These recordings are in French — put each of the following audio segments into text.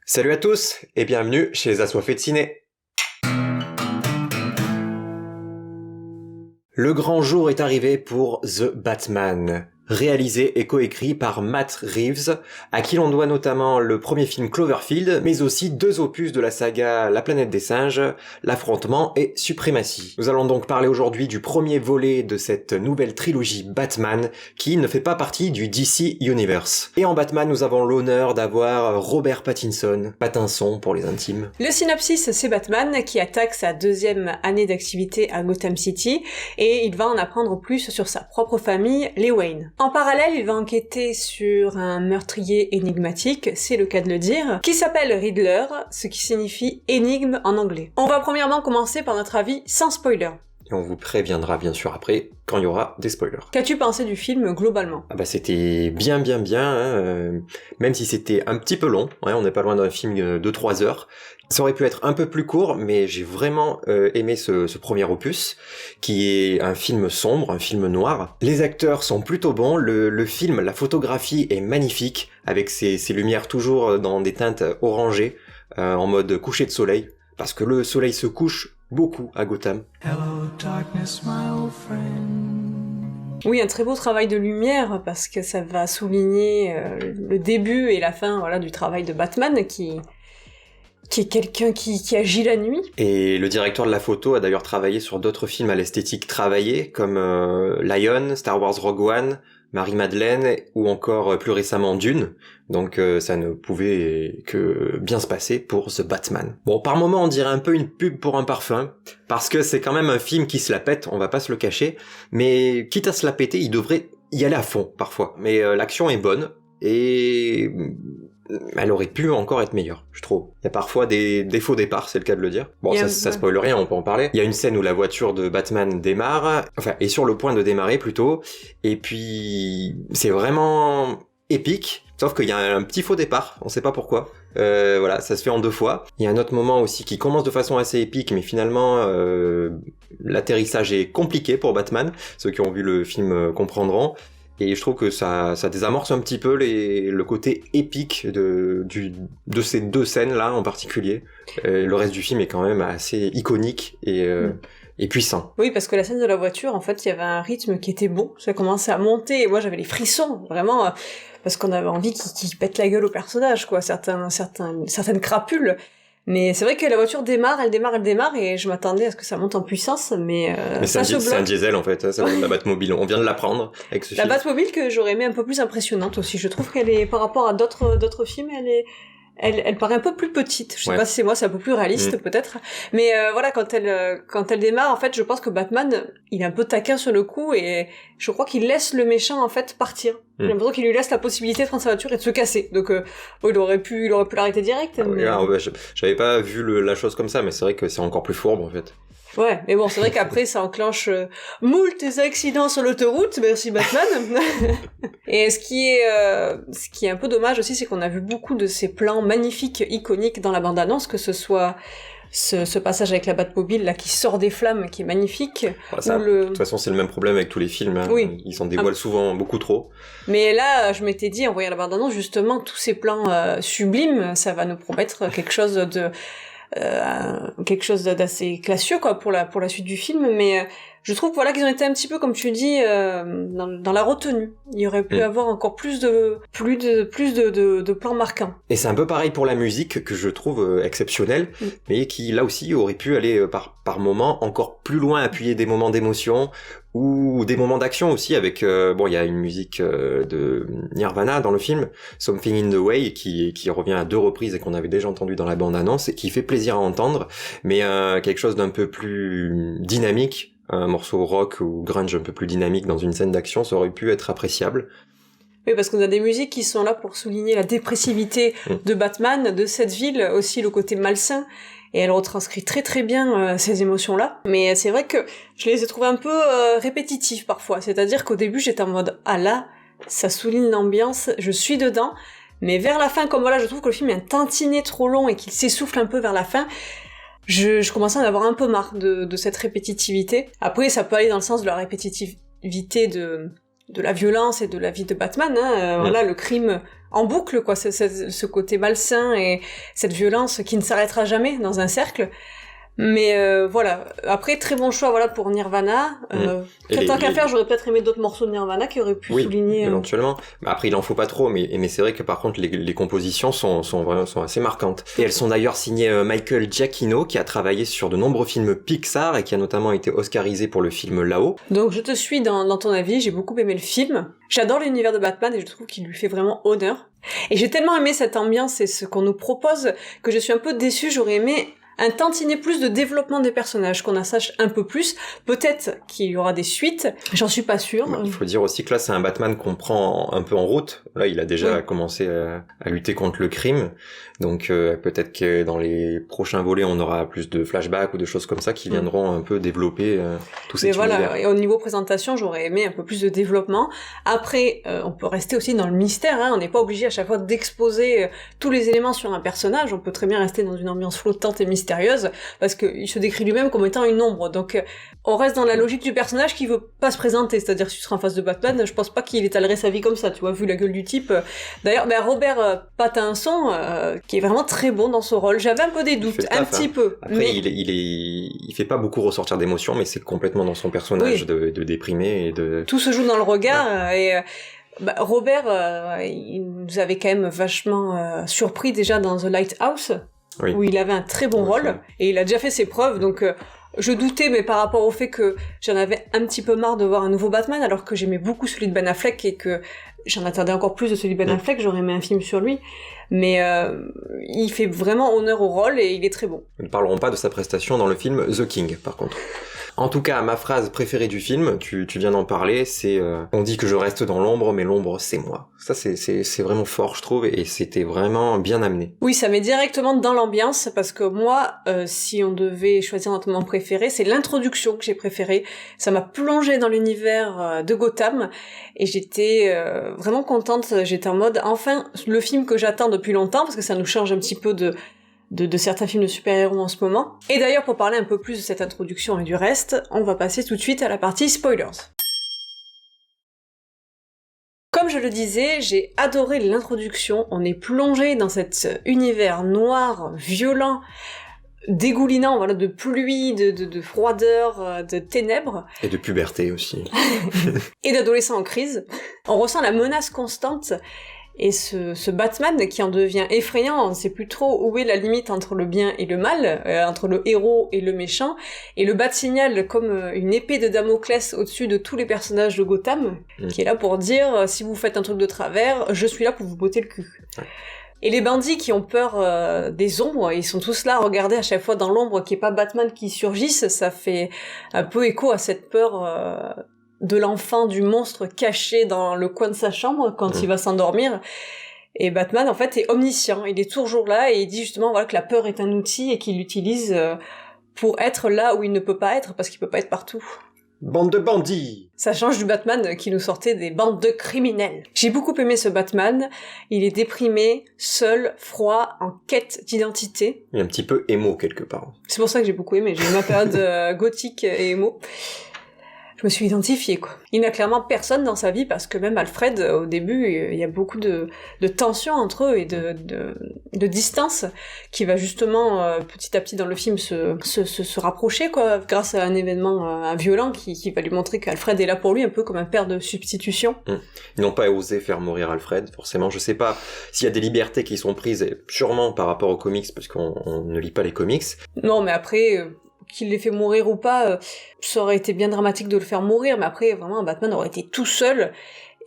Salut à tous et bienvenue chez les Assoiffés de Ciné. Le grand jour est arrivé pour The Batman, réalisé et coécrit par Matt Reeves, à qui l'on doit notamment le premier film Cloverfield, mais aussi 2 opus de la saga La planète des singes, L'affrontement et Suprématie. Nous allons donc parler aujourd'hui du premier volet de cette nouvelle trilogie Batman, qui ne fait pas partie du DC Universe. Et en Batman, nous avons l'honneur d'avoir Robert Pattinson pour les intimes. Le synopsis, c'est Batman qui attaque sa 2e année d'activité à Gotham City, et il va en apprendre plus sur sa propre famille, les Wayne. En parallèle, il va enquêter sur un meurtrier énigmatique, c'est le cas de le dire, qui s'appelle Riddler, ce qui signifie énigme en anglais. On va premièrement commencer par notre avis sans spoiler. Et on vous préviendra bien sûr après, quand il y aura des spoilers. Qu'as-tu pensé du film globalement ? C'était bien, même si c'était un petit peu long, on n'est pas loin d'un film de 3 heures. Ça aurait pu être un peu plus court, mais j'ai vraiment aimé ce premier opus, qui est un film sombre, un film noir. Les acteurs sont plutôt bons, le film, la photographie est magnifique, avec ces lumières toujours dans des teintes orangées, en mode coucher de soleil, parce que le soleil se couche beaucoup à Gotham. Hello, darkness, my old friend. Oui, un très beau travail de lumière, parce que ça va souligner le début et la fin du travail de Batman, qui est quelqu'un qui agit la nuit. Et le directeur de la photo a d'ailleurs travaillé sur d'autres films à l'esthétique travaillée, comme Lion, Star Wars Rogue One, Marie-Madeleine, ou encore plus récemment Dune. Donc ça ne pouvait que bien se passer pour The Batman. Bon, par moments on dirait un peu une pub pour un parfum, parce que c'est quand même un film qui se la pète, on va pas se le cacher, mais quitte à se la péter, il devrait y aller à fond parfois. Mais l'action est bonne, et elle aurait pu encore être meilleure, je trouve. Il y a parfois des défauts départ, c'est le cas de le dire. Bon, ça spoil rien, on peut en parler. Il y a une scène où la voiture de Batman démarre, est sur le point de démarrer plutôt, et puis c'est vraiment épique, sauf qu'il y a un petit faux départ, on sait pas pourquoi. Ça se fait en 2 fois. Il y a un autre moment aussi qui commence de façon assez épique, mais finalement l'atterrissage est compliqué pour Batman. Ceux qui ont vu le film comprendront. Et je trouve que ça désamorce un petit peu le côté épique de ces 2 scènes-là en particulier. Le reste du film est quand même assez iconique et puissant. Oui, parce que la scène de la voiture, en fait, il y avait un rythme qui était bon. Ça commençait à monter, et moi j'avais les frissons, vraiment, parce qu'on avait envie qu'il pète la gueule au personnage, quoi, certaines crapules. Mais c'est vrai que la voiture démarre, elle démarre, et je m'attendais à ce que ça monte en puissance, mais c'est un diesel en fait, ça vient de la Batmobile. On vient de l'apprendre avec ce film. La Batmobile que j'aurais aimé un peu plus impressionnante aussi. Je trouve qu'elle est, par rapport à d'autres films, elle paraît un peu plus petite. Je sais pas si c'est moi, c'est un peu plus réaliste peut-être. Mais quand elle démarre, en fait, je pense que Batman, il est un peu taquin sur le coup, et je crois qu'il laisse le méchant en fait partir. J'ai l'impression qu'il lui laisse la possibilité de prendre sa voiture et de se casser. Donc il aurait pu l'arrêter direct. Mais... j'avais pas vu la chose comme ça, mais c'est vrai que c'est encore plus fourbe en fait. Ouais, mais bon, c'est vrai qu'après, ça enclenche moult accidents sur l'autoroute, merci Batman. Et ce qui est un peu dommage aussi, c'est qu'on a vu beaucoup de ces plans magnifiques, iconiques dans la bande-annonce, que ce soit ce passage avec la Batmobile là qui sort des flammes, qui est magnifique. De toute façon, c'est le même problème avec tous les films. Hein. Oui. Ils s'en dévoilent souvent beaucoup trop. Mais là, je m'étais dit, en voyant la bande-annonce, justement, tous ces plans sublimes, ça va nous promettre quelque chose d'assez classieux quoi pour la suite du film, mais je trouve qu'ils ont été un petit peu, comme tu dis, dans la retenue. Il y aurait pu avoir encore plus de plans marquants. Et c'est un peu pareil pour la musique, que je trouve exceptionnelle, mais qui là aussi aurait pu aller par moments encore plus loin, appuyer des moments d'émotion ou des moments d'action aussi, avec il y a une musique de Nirvana dans le film, Something in the Way, qui revient à 2 reprises et qu'on avait déjà entendu dans la bande-annonce, et qui fait plaisir à entendre, mais quelque chose d'un peu plus dynamique, un morceau rock ou grunge un peu plus dynamique dans une scène d'action, ça aurait pu être appréciable. Oui, parce qu'on a des musiques qui sont là pour souligner la dépressivité de Batman, de cette ville, aussi le côté malsain, et elle retranscrit très très bien ces émotions-là. Mais c'est vrai que je les ai trouvées un peu répétitives parfois, c'est-à-dire qu'au début j'étais en mode « Ah là, ça souligne l'ambiance, je suis dedans », mais vers la fin, comme je trouve que le film est un tantinet trop long et qu'il s'essouffle un peu vers la fin, je commençais à en avoir un peu marre de cette répétitivité. Après, ça peut aller dans le sens de la répétitivité de la violence et de la vie de Batman, le crime en boucle, quoi, ce côté malsain et cette violence qui ne s'arrêtera jamais dans un cercle. Mais voilà, après très bon choix voilà pour Nirvana. Tant qu'à faire, j'aurais peut-être aimé d'autres morceaux de Nirvana qui auraient pu souligner. Éventuellement. Après il en faut pas trop, mais c'est vrai que par contre les compositions sont assez marquantes. Et elles sont d'ailleurs signées Michael Giacchino qui a travaillé sur de nombreux films Pixar et qui a notamment été oscarisé pour le film Là-haut. Donc je te suis dans ton avis, j'ai beaucoup aimé le film. J'adore l'univers de Batman et je trouve qu'il lui fait vraiment honneur. Et j'ai tellement aimé cette ambiance et ce qu'on nous propose que je suis un peu déçue, j'aurais aimé un tantinet plus de développement des personnages, qu'on en sache un peu plus. Peut-être qu'il y aura des suites, j'en suis pas sûre. Il faut dire aussi que là, c'est un Batman qu'on prend un peu en route. Là, il a déjà commencé à lutter contre le crime. Donc peut-être que dans les prochains volets, on aura plus de flashbacks ou de choses comme ça qui viendront un peu développer tout cet univers. Voilà, et au niveau présentation, j'aurais aimé un peu plus de développement. Après, on peut rester aussi dans le mystère, hein. On n'est pas obligé à chaque fois d'exposer tous les éléments sur un personnage. On peut très bien rester dans une ambiance flottante et mystérieuse, parce qu'il se décrit lui-même comme étant une ombre. Donc on reste dans la logique du personnage qui veut pas se présenter. C'est-à-dire, si tu seras en face de Batman, je pense pas qu'il étalerait sa vie comme ça, tu vois, vu la gueule du type. D'ailleurs, Robert Pattinson, qui est vraiment très bon dans ce rôle. J'avais un peu des doutes, petit peu. Après, mais... il fait pas beaucoup ressortir d'émotions, mais c'est complètement dans son personnage de déprimé et de... Tout se joue dans le regard, et... Robert, il nous avait quand même vachement surpris déjà dans The Lighthouse, où il avait un très bon rôle, et il a déjà fait ses preuves, donc je doutais, mais par rapport au fait que j'en avais un petit peu marre de voir un nouveau Batman, alors que j'aimais beaucoup celui de Ben Affleck, et que j'en attendais encore plus de celui de Ben Affleck, j'aurais aimé un film sur lui, mais il fait vraiment honneur au rôle, et il est très bon. Nous ne parlerons pas de sa prestation dans le film The King, par contre. En tout cas, ma phrase préférée du film, tu viens d'en parler, c'est on dit que je reste dans l'ombre, mais l'ombre c'est moi. Ça c'est vraiment fort, je trouve, et c'était vraiment bien amené. Oui, ça met directement dans l'ambiance, parce que moi, si on devait choisir notre moment préféré, c'est l'introduction que j'ai préférée. Ça m'a plongée dans l'univers de Gotham, et j'étais vraiment contente. J'étais en mode, enfin, le film que j'attends depuis longtemps, parce que ça nous change un petit peu de certains films de super-héros en ce moment. Et d'ailleurs, pour parler un peu plus de cette introduction et du reste, on va passer tout de suite à la partie spoilers. Comme je le disais, j'ai adoré l'introduction, on est plongé dans cet univers noir, violent, dégoulinant, voilà, de pluie, de froideur, de ténèbres. Et de puberté aussi. Et d'adolescents en crise. On ressent la menace constante. Et ce Batman qui en devient effrayant, on ne sait plus trop où est la limite entre le bien et le mal, entre le héros et le méchant, et le Bat-Signal comme une épée de Damoclès au-dessus de tous les personnages de Gotham, qui est là pour dire, si vous faites un truc de travers, je suis là pour vous botter le cul. Et les bandits qui ont peur des ombres, ils sont tous là à regarder à chaque fois dans l'ombre qu'il n'y ait pas Batman qui surgisse, ça fait un peu écho à cette peur... de l'enfant, du monstre caché dans le coin de sa chambre quand il va s'endormir. Et Batman, en fait, est omniscient. Il est toujours là et il dit justement voilà que la peur est un outil et qu'il l'utilise pour être là où il ne peut pas être parce qu'il peut pas être partout. Bande de bandits! Ça change du Batman qui nous sortait des bandes de criminels. J'ai beaucoup aimé ce Batman. Il est déprimé, seul, froid, en quête d'identité. Il est un petit peu émo quelque part. C'est pour ça que j'ai beaucoup aimé. J'ai eu ma période gothique et émo. Je me suis identifiée, quoi. Il n'a clairement personne dans sa vie, parce que même Alfred, au début, il y a beaucoup de tensions entre eux et de distance, qui va justement, petit à petit dans le film, se rapprocher, quoi, grâce à un événement violent qui va lui montrer qu'Alfred est là pour lui, un peu comme un père de substitution. Ils n'ont pas osé faire mourir Alfred, forcément. Je sais pas s'il y a des libertés qui sont prises, sûrement par rapport aux comics, parce qu'on ne lit pas les comics. Non, mais après... qu'il les fait mourir ou pas, ça aurait été bien dramatique de le faire mourir, mais après, vraiment, Batman aurait été tout seul,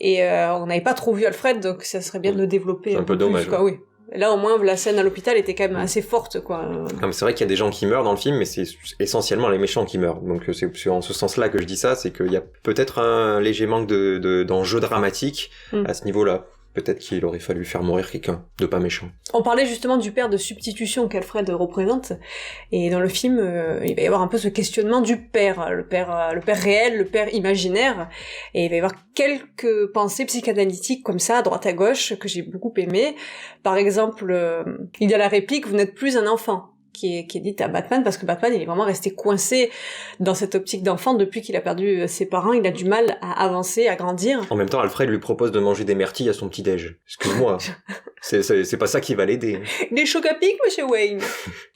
et on n'avait pas trop vu Alfred, donc ça serait bien de le développer un peu dommage, plus, quoi, oui. Là, au moins, la scène à l'hôpital était quand même assez forte, quoi. Non, mais c'est vrai qu'il y a des gens qui meurent dans le film, mais c'est essentiellement les méchants qui meurent. Donc c'est en ce sens-là que je dis ça, c'est qu'il y a peut-être un léger manque d'enjeu dramatique à ce niveau-là. Peut-être qu'il aurait fallu faire mourir quelqu'un de pas méchant. On parlait justement du père de substitution qu'Alfred représente, et dans le film, il va y avoir un peu ce questionnement du père, le père réel, le père imaginaire, et il va y avoir quelques pensées psychanalytiques comme ça, à droite à gauche, que j'ai beaucoup aimé. Par exemple, il y a la réplique « Vous n'êtes plus un enfant ». qui est dite à Batman, parce que Batman, il est vraiment resté coincé dans cette optique d'enfant depuis qu'il a perdu ses parents. Il a du mal à avancer, à grandir. En même temps, Alfred lui propose de manger des myrtilles à son petit-déj. Excuse-moi. c'est pas ça qui va l'aider. Des chocs à pic, monsieur Wayne.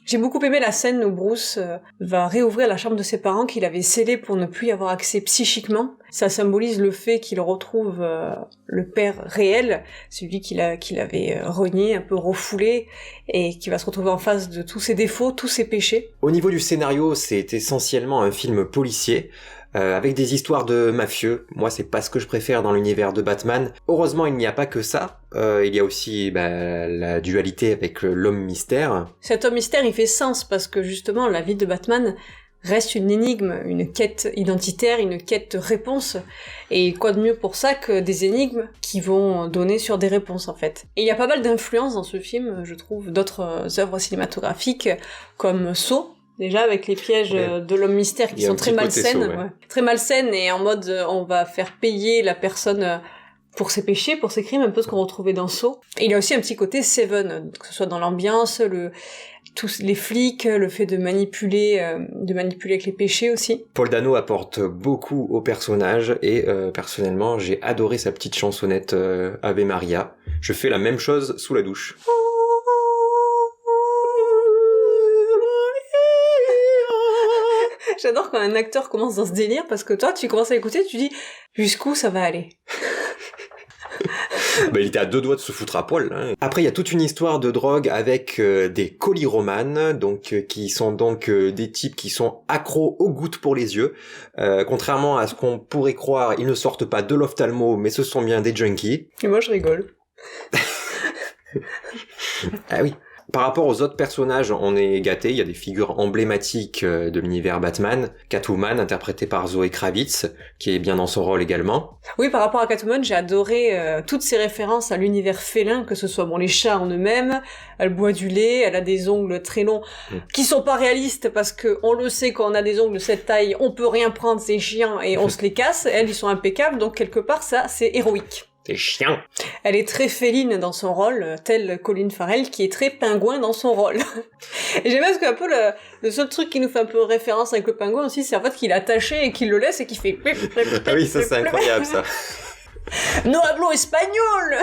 J'ai beaucoup aimé la scène où Bruce va réouvrir la chambre de ses parents qu'il avait scellée pour ne plus y avoir accès psychiquement. Ça symbolise le fait qu'il retrouve le père réel, celui qu'il avait renié, un peu refoulé, et qui va se retrouver en face de tous ses défauts, tous ses péchés. Au niveau du scénario, c'est essentiellement un film policier, avec des histoires de mafieux. Moi, c'est pas ce que je préfère dans l'univers de Batman. Heureusement, il n'y a pas que ça. Il y a aussi la dualité avec l'homme mystère. Cet homme mystère, il fait sens parce que justement, la vie de Batman reste une énigme, une quête identitaire, une quête de réponse. Et quoi de mieux pour ça que des énigmes qui vont donner sur des réponses, en fait. Et il y a pas mal d'influences dans ce film, je trouve, d'autres œuvres cinématographiques, comme Saw, déjà avec les pièges de l'homme mystère qui sont très malsaines. Ouais. Très malsaines et en mode on va faire payer la personne pour ses péchés, pour ses crimes, un peu ce qu'on retrouvait dans Saw. Et il y a aussi un petit côté Seven, que ce soit dans l'ambiance, tous les flics, le fait de manipuler avec les péchés aussi. Paul Dano apporte beaucoup au personnage et personnellement j'ai adoré sa petite chansonnette Ave Maria. Je fais la même chose sous la douche. J'adore quand un acteur commence dans ce délire parce que toi tu commences à écouter, tu dis jusqu'où ça va aller. Il était à 2 doigts de se foutre à poil. Hein. Après, il y a toute une histoire de drogue avec des colyromanes, donc qui sont donc des types qui sont accros aux gouttes pour les yeux. Contrairement à ce qu'on pourrait croire, ils ne sortent pas de l'ophtalmo, mais ce sont bien des junkies. Et moi, je rigole. Ah oui. Par rapport aux autres personnages, on est gâtés. Il y a des figures emblématiques de l'univers Batman. Catwoman, interprétée par Zoé Kravitz, qui est bien dans son rôle également. Oui, par rapport à Catwoman, j'ai adoré toutes ces références à l'univers félin, que ce soit les chats en eux-mêmes, elle boit du lait, elle a des ongles très longs, qui sont pas réalistes, parce que on le sait, quand on a des ongles de cette taille, on peut rien prendre, c'est chiant, et on se les casse. Elles, ils sont impeccables, donc quelque part, ça, c'est héroïque. C'est chiant. Elle est très féline dans son rôle, telle Colin Farrell, qui est très pingouin dans son rôle. Et j'aime bien parce qu'un peu le seul truc qui nous fait un peu référence avec le pingouin aussi, c'est en fait qu'il est attaché et qu'il le laisse et qu'il fait... Ah oui, ça c'est incroyable ça. No hablo espagnol.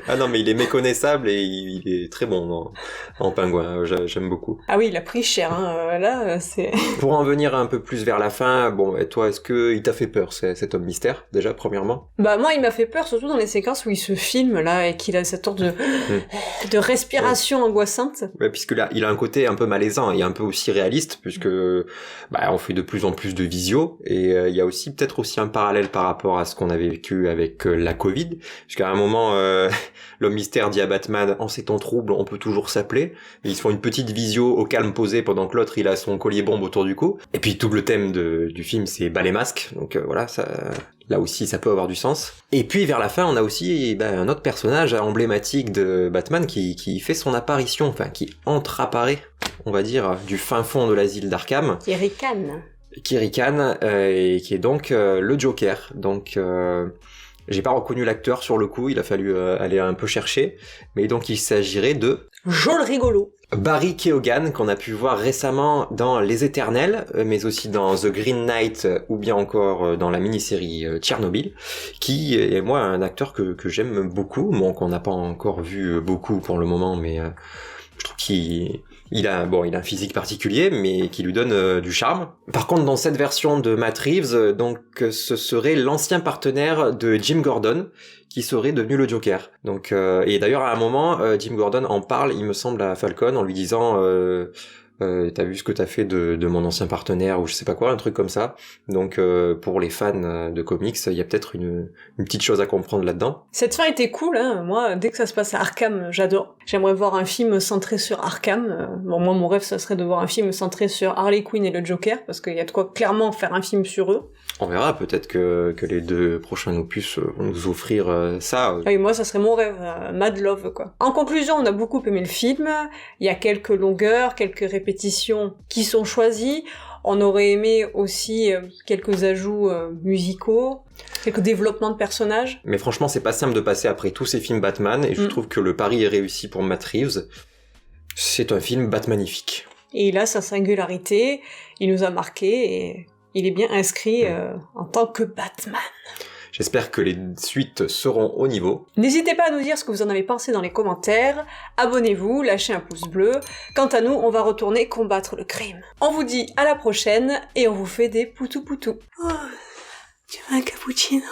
Ah non, mais il est méconnaissable et il est très bon en pingouin, j'aime beaucoup. Ah oui, il a pris cher, hein. Là, c'est... Pour en venir un peu plus vers la fin, bon, et toi, est-ce que il t'a fait peur, cet homme mystère, déjà, premièrement? Moi, il m'a fait peur, surtout dans les séquences où il se filme, là, et qu'il a cette sorte de respiration angoissante. Ouais, puisque là, il a un côté un peu malaisant et un peu aussi réaliste, puisque, on fait de plus en plus de visio, et il y a aussi, peut-être aussi un parallèle par rapport à ce qu'on avait vécu avec la Covid, puisqu'à un moment, l'homme mystère dit à Batman, en ces temps troubles, on peut toujours s'appeler, et ils se font une petite visio au calme posé pendant que l'autre, il a son collier bombe autour du cou. Et puis, tout le thème du film, c'est balai masque, donc voilà, ça... Là aussi, ça peut avoir du sens. Et puis, vers la fin, on a aussi un autre personnage emblématique de Batman qui fait son apparition, enfin, qui entre-apparaît, on va dire, du fin fond de l'asile d'Arkham. Qui ricane. Et qui est donc le Joker. Donc, j'ai pas reconnu l'acteur sur le coup, il a fallu aller un peu chercher. Mais donc, il s'agirait de... Joel Rigolo. Barry Keoghan, qu'on a pu voir récemment dans Les Éternels, mais aussi dans The Green Knight, ou bien encore dans la mini-série Tchernobyl, qui est, moi, un acteur que j'aime beaucoup, bon, qu'on n'a pas encore vu beaucoup pour le moment, mais je trouve qu'il a un physique particulier, mais qui lui donne du charme. Par contre, dans cette version de Matt Reeves, donc, ce serait l'ancien partenaire de Jim Gordon, qui serait devenu le Joker. Donc, et d'ailleurs, à un moment, Jim Gordon en parle, il me semble, à Falcon, en lui disant, t'as vu ce que t'as fait de mon ancien partenaire, ou je sais pas quoi, un truc comme ça. Donc, pour les fans de comics, il y a peut-être une petite chose à comprendre là-dedans. Cette fin était cool, hein. Moi, dès que ça se passe à Arkham, j'adore. J'aimerais voir un film centré sur Arkham. Moi, mon rêve, ça serait de voir un film centré sur Harley Quinn et le Joker, parce qu'il y a de quoi clairement faire un film sur eux. On verra, peut-être que les 2 prochains opus vont nous offrir ça. Oui, moi, ça serait mon rêve, Mad Love, quoi. En conclusion, on a beaucoup aimé le film. Il y a quelques longueurs, quelques répétitions qui sont choisies. On aurait aimé aussi quelques ajouts musicaux, quelques développements de personnages. Mais franchement, c'est pas simple de passer après tous ces films Batman, et je trouve que le pari est réussi pour Matt Reeves. C'est un film Batmanifique. Et il a sa singularité, il nous a marqué et il est bien inscrit en tant que Batman. J'espère que les suites seront au niveau. N'hésitez pas à nous dire ce que vous en avez pensé dans les commentaires, abonnez-vous, lâchez un pouce bleu. Quant à nous, on va retourner combattre le crime. On vous dit à la prochaine et on vous fait des poutou poutou. Oh, tu veux un cappuccino ?